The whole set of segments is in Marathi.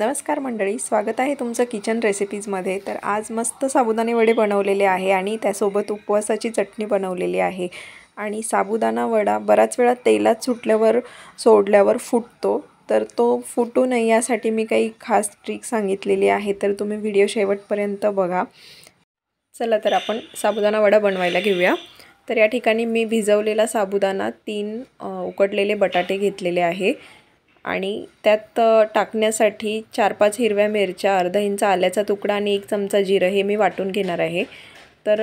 नमस्कार मंडळी, स्वागत आहे तुमचं किचन रेसिपीजमध्ये। तर आज मस्त साबुदाणे वडे बनवलेले आहे आणि त्यासोबत उपवासाची चटणी बनवलेली आहे। आणि साबुदाणा वडा बराच वेळा तेलात सोडल्यावर फुटतो, तर तो फुटू नये यासाठी मी काही खास ट्रिक सांगितलेली आहे, तर तुम्ही व्हिडिओ शेवटपर्यंत बघा। चला तर आपण साबुदाणा वडा बनवायला घेऊया। तर या ठिकाणी मी भिजवलेला साबुदाणा 3 उकडलेले बटाटे घेतलेले आहे आणि त्यात टाकण्यासाठी 4-5 हिरव्या मिरच्या, अर्धा इंच आल्याचा तुकडा आणि 1 चमचा जिरं हे मी वाटून घेणार आहे। तर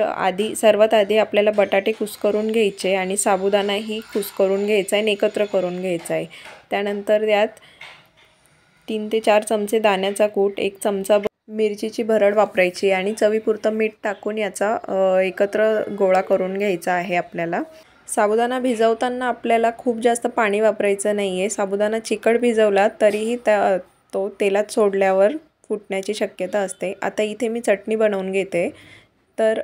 सर्वात आधी आपल्याला बटाटे कुस्करून घ्यायचे आणि साबुदाणाही कुस्करून घ्यायचा आहे आणि एकत्र करून घ्यायचा आहे। त्यानंतर त्यात 3 ते 4 चमचे दाण्याचा कूट, 1 चमचा मिरचीची भरड वापरायची आणि चवीपुरतं मीठ टाकून याचा एकत्र गोळा करून घ्यायचा आहे आपल्याला। साबुदाणा भिजवताना आपल्याला खूप जास्त पाणी वापरायचं नाही आहे। साबुदाणा चिकट भिजवला तरीही तो तेलात सोडल्यावर फुटण्याची शक्यता असते। आता इथे मी चटणी बनवून घेते। तर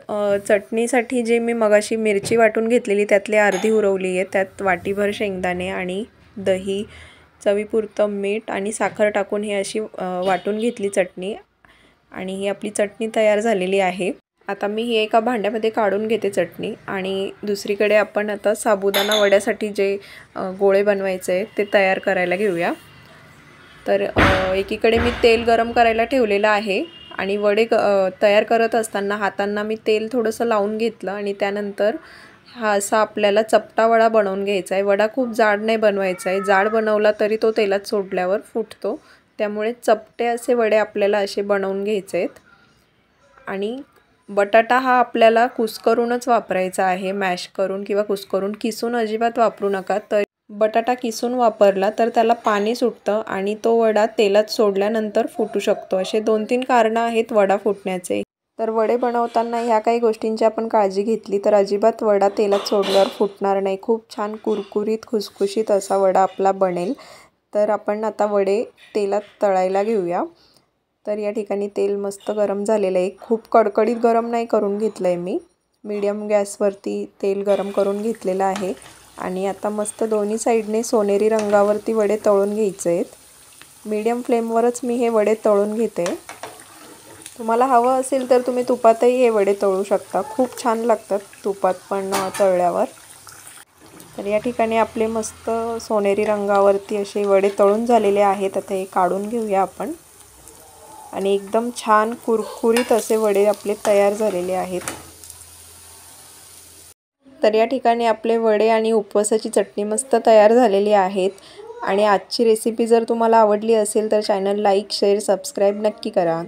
चटणीसाठी जे मी मगाशी मिरची वाटून घेतलेली त्यातली अर्धी उरवली आहे, त्यात वाटीभर शेंगदाणे आणि दही, चवीपुरतं मीठ आणि साखर टाकून ही अशी वाटून घेतली चटणी आणि ही आपली चटणी तयार झालेली आहे। आता मी ही एका भांड्यामध्ये काढून घेते चटणी आणि दुसरीकडे आपण आता साबुदाणा वड्यासाठी जे गोळे बनवायचे आहेत ते तयार करायला घेऊया। तर एकीकडे मी तेल गरम करायला ठेवलेलं आहे आणि वडे तयार करत असताना हातांना मी तेल थोडंसं लावून घेतलं आणि त्यानंतर हा असा आपल्याला चपटा वडा बनवून घ्यायचा आहे। वडा खूप जाड नाही बनवायचा आहे, जाड बनवला तरी तो तेलात सोडल्यावर फुटतो, त्यामुळे चपटे असे वडे आपल्याला असे बनवून घ्यायचे आहेत। आणि बटाटा हा आपल्याला कुस्करूनच वापरायचा आहे, मॅश करून किंवा कुस्करून, किसून अजिबात वापरू नका। तर बटाटा किसून वापरला तर त्याला पाणी सुटतं आणि तो वडा तेलात सोडल्यानंतर फुटू शकतो। असे 2-3 कारणं आहेत वडा फुटण्याचे। तर वडे बनवताना ह्या काही गोष्टींची आपण काळजी घेतली तर अजिबात वडा तेलात सोडल्यावर फुटणार नाही। खूप छान कुरकुरीत खुसखुशीत असा वडा आपला बनेल। तर आपण आता वडे तेलात तळायला घेऊया। तर या ठिकाणी तेल मस्त गरम झालेलं आहे, खूप कडकडीत गरम नाही करून घेतलं आहे मी, मीडियम गॅसवरती तेल गरम करून घेतलेलं आहे। आणि आता मस्त दोन्ही साईडने सोनेरी रंगावरती वडे तळून घ्यायचे आहेत। मीडियम फ्लेमवरच मी हे वडे तळून घेते। तुम्हाला हवं असेल तर तुम्ही तुपातही हे वडे तळू शकता, खूप छान लागतात तुपात पण तळल्यावर। तर या ठिकाणी आपले मस्त सोनेरी रंगावरती असे वडे तळून झालेले आहेत। आता हे काढून घेऊया आपण आणि एकदम छान कुरकुरीत असे वडे आपले तयार झालेले आहेत। तर या ठिकाणी आपले वडे आणि उपवासाची चटणी मस्त तयार झालेली आहेत। आणि आजची रेसिपी जर तुम्हाला आवडली असेल तर चॅनल लाईक, शेअर, सबस्क्राईब नक्की करा।